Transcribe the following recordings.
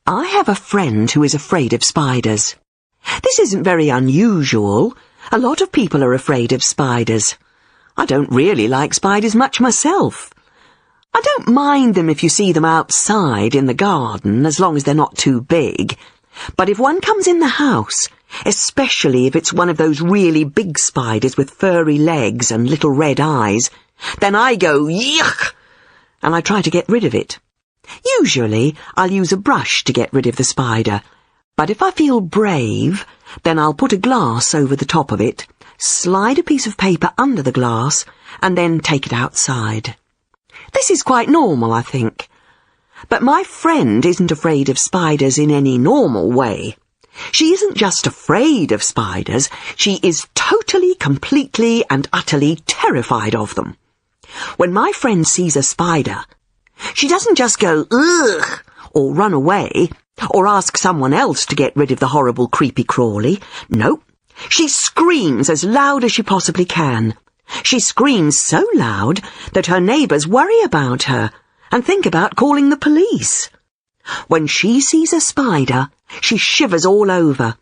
I have a friend who is afraid of spiders. This isn't very unusual. A lot of people are afraid of spiders. I don't really like spiders much myself. I don't mind them if you see them outside in the garden, as long as they're not too big. But if one comes in the house, especially if it's one of those really big spiders with furry legs and little red eyes, then I go, yuck, and I try to get rid of it. Usually, I'll use a brush to get rid of the spider, but if I feel brave, then I'll put a glass over the top of it, slide a piece of paper under the glass, and then take it outside. This is quite normal, I think. But my friend isn't afraid of spiders in any normal way. She isn't just afraid of spiders, she is totally, completely, and utterly terrified of them. When my friend sees a spider, she doesn't just go, ugh, or run away, or ask someone else to get rid of the horrible creepy crawly. No, she screams as loud as she possibly can. She screams so loud that her neighbours worry about her and think about calling the police. When she sees a spider, she shivers all over,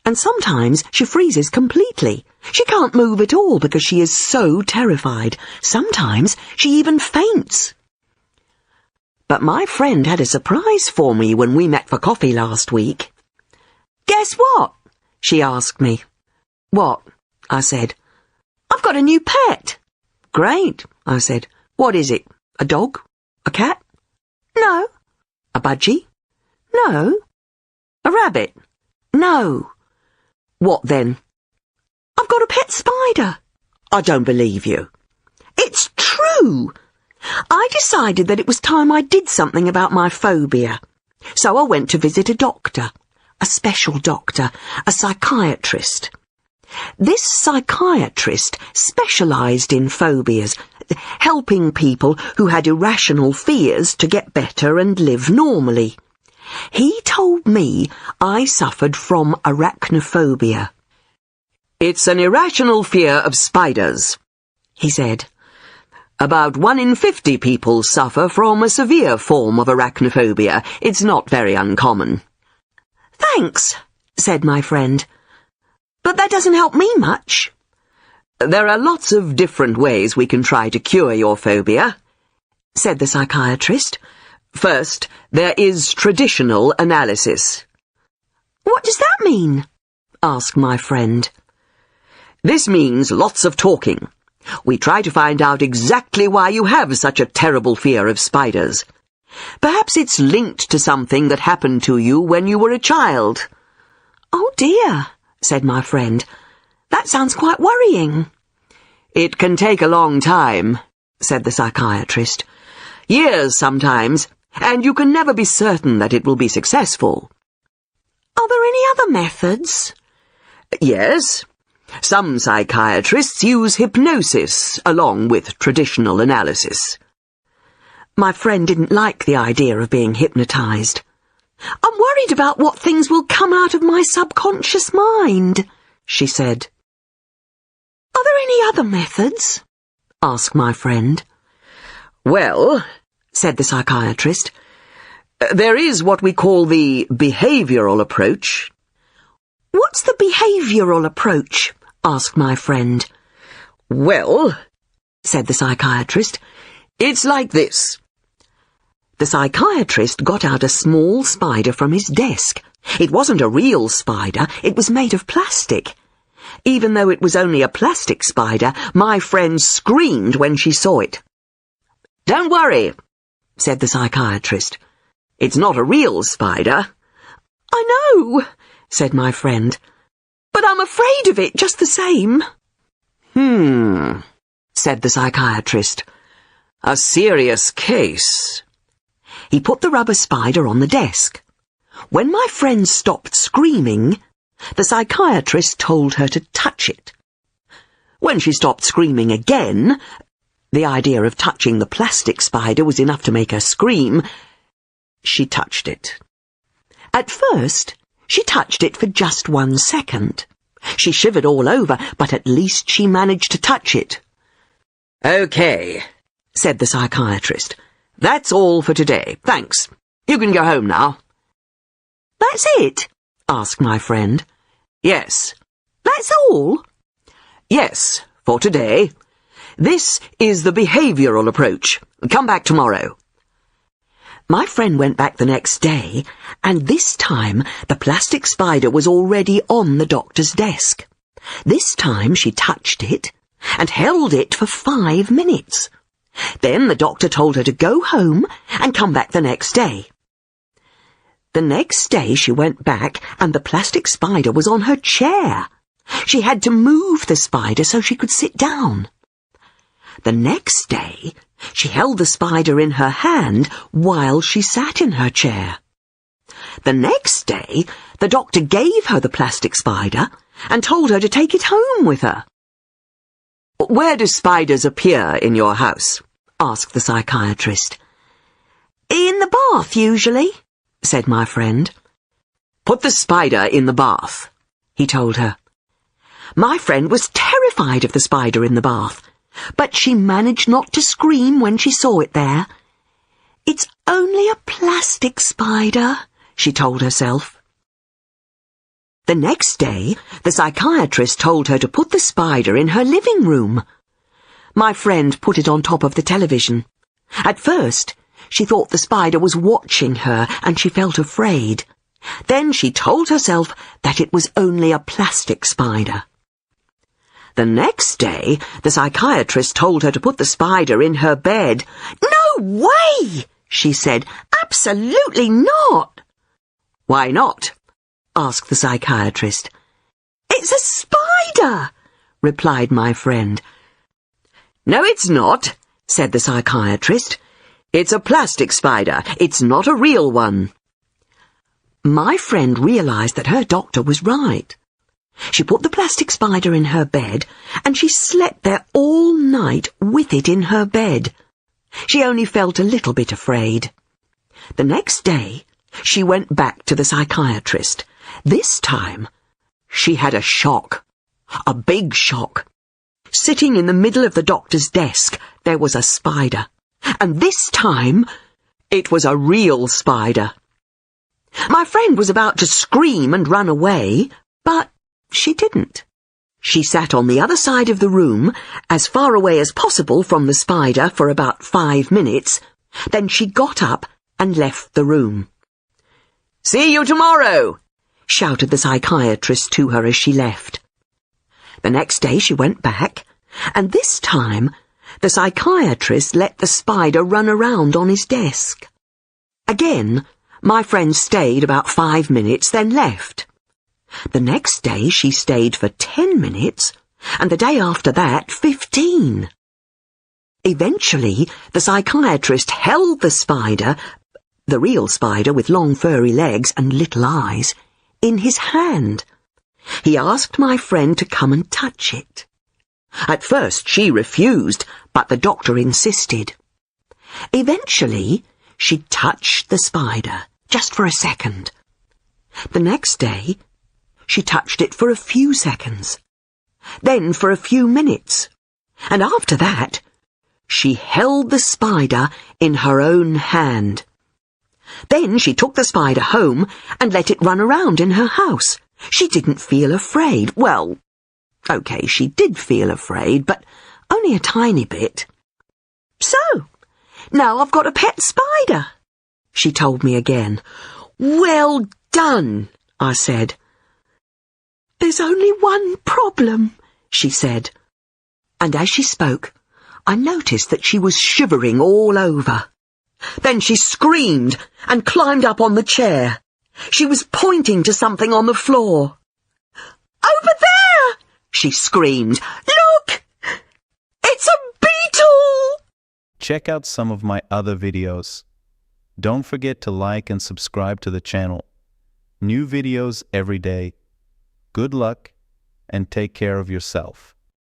and sometimes she freezes completely. She can't move at all because she is so terrified. Sometimes she even faints. But my friend had a surprise for me when we met for coffee last week. "Guess what?" she asked me. "What?" I said. "I've got a new pet." "Great," I said. "What is it? A dog? A cat?" "No." "A budgie?" "No." "A rabbit?" "No." "What then?" "I've got a pet spider." "I don't believe you." "It's true. I decided that it was time I did something about my phobia. So I went to visit a doctor, a special doctor, a psychiatrist. This psychiatrist specialised in phobias, helping people who had irrational fears to get better and live normally. He told me I suffered from arachnophobia. "It's an irrational fear of spiders," he said. "About 1 in 50 people suffer from a severe form of arachnophobia. It's not very uncommon." "Thanks," said my friend. "But that doesn't help me much." "There are lots of different ways we can try to cure your phobia," said the psychiatrist. "First, there is traditional analysis." "What does that mean?" asked my friend. "This means lots of talking. We try to find out exactly why you have such a terrible fear of spiders. Perhaps it's linked to something that happened to you when you were a child." "Oh dear," said my friend. "That sounds quite worrying." "It can take a long time," said the psychiatrist. "Years sometimes, and you can never be certain that it will be successful." "Are there any other methods?" "Yes. Some psychiatrists use hypnosis along with traditional analysis." My friend didn't like the idea of being hypnotised. "I'm worried about what things will come out of my subconscious mind," she said. "Are there any other methods?" asked my friend. "Well," said the psychiatrist, "there is what we call the behavioural approach." "What's the behavioural approach?" asked my friend. "Well," said the psychiatrist, "it's like this." The psychiatrist got out a small spider from his desk. It wasn't a real spider, it was made of plastic. Even though it was only a plastic spider, my friend screamed when she saw it. "Don't worry," said the psychiatrist. "It's not a real spider." "I know," said my friend, "but I'm afraid of it just the same." Said the psychiatrist. "A serious case." He put the rubber spider on the desk. When my friend stopped screaming, the psychiatrist told her to touch it. When she stopped screaming again, the idea of touching the plastic spider was enough to make her scream, she touched it. At first, she touched it for just 1 second. She shivered all over, but at least she managed to touch it. "Okay," said the psychiatrist. "That's all for today. Thanks. You can go home now." That's it? Asked my friend. Yes. That's all? Yes, for today. This is the behavioural approach. Come back tomorrow. My friend went back the next day, and this time the plastic spider was already on the doctor's desk. This time she touched it and held it for 5 minutes. Then the doctor told her to go home and come back the next day. The next day she went back and the plastic spider was on her chair. She had to move the spider so she could sit down. The next day, she held the spider in her hand while she sat in her chair. The next day, the doctor gave her the plastic spider and told her to take it home with her. Where do spiders appear in your house? Asked the psychiatrist. In the bath, usually, said my friend. Put the spider in the bath, he told her. My friend was terrified of the spider in the bath, but she managed not to scream when she saw it there. It's only a plastic spider, she told herself. The next day, the psychiatrist told her to put the spider in her living room. My friend put it on top of the television. At first, she thought the spider was watching her and she felt afraid. Then she told herself that it was only a plastic spider. The next day, the psychiatrist told her to put the spider in her bed. "No way!" she said. "Absolutely not!" "Why not?" asked the psychiatrist. "It's a spider," replied my friend. "No, it's not," said the psychiatrist. "It's a plastic spider. It's not a real one." My friend realized that her doctor was right. She put the plastic spider in her bed, and she slept there all night with it in her bed. She only felt a little bit afraid. The next day, she went back to the psychiatrist. This time, she had a shock. A big shock. Sitting in the middle of the doctor's desk, there was a spider. And this time, it was a real spider. My friend was about to scream and run away, but she didn't. She sat on the other side of the room, as far away as possible from the spider for about 5 minutes. Then she got up and left the room. "See you tomorrow," shouted the psychiatrist to her as she left. The next day she went back, and this time the psychiatrist let the spider run around on his desk. Again, my friend stayed about 5 minutes, then left. The next day she stayed for 10 minutes, and the day after that 15. Eventually, the psychiatrist held the spider, the real spider with long furry legs and little eyes, in his hand. He asked my friend to come and touch it. At first she refused, but the doctor insisted. Eventually, she touched the spider, just for a second. The next day, she touched it for a few seconds, then for a few minutes, and after that, she held the spider in her own hand. Then she took the spider home and let it run around in her house. She didn't feel afraid. Well, okay, she did feel afraid, but only a tiny bit. "So, now I've got a pet spider," she told me again. "Well done," I said. "There's only one problem," she said. And as she spoke, I noticed that she was shivering all over. Then she screamed and climbed up on the chair. She was pointing to something on the floor. "Over there!" she screamed. "Look! It's a beetle!" Check out some of my other videos. Don't forget to like and subscribe to the channel. New videos every day. Good luck and take care of yourself.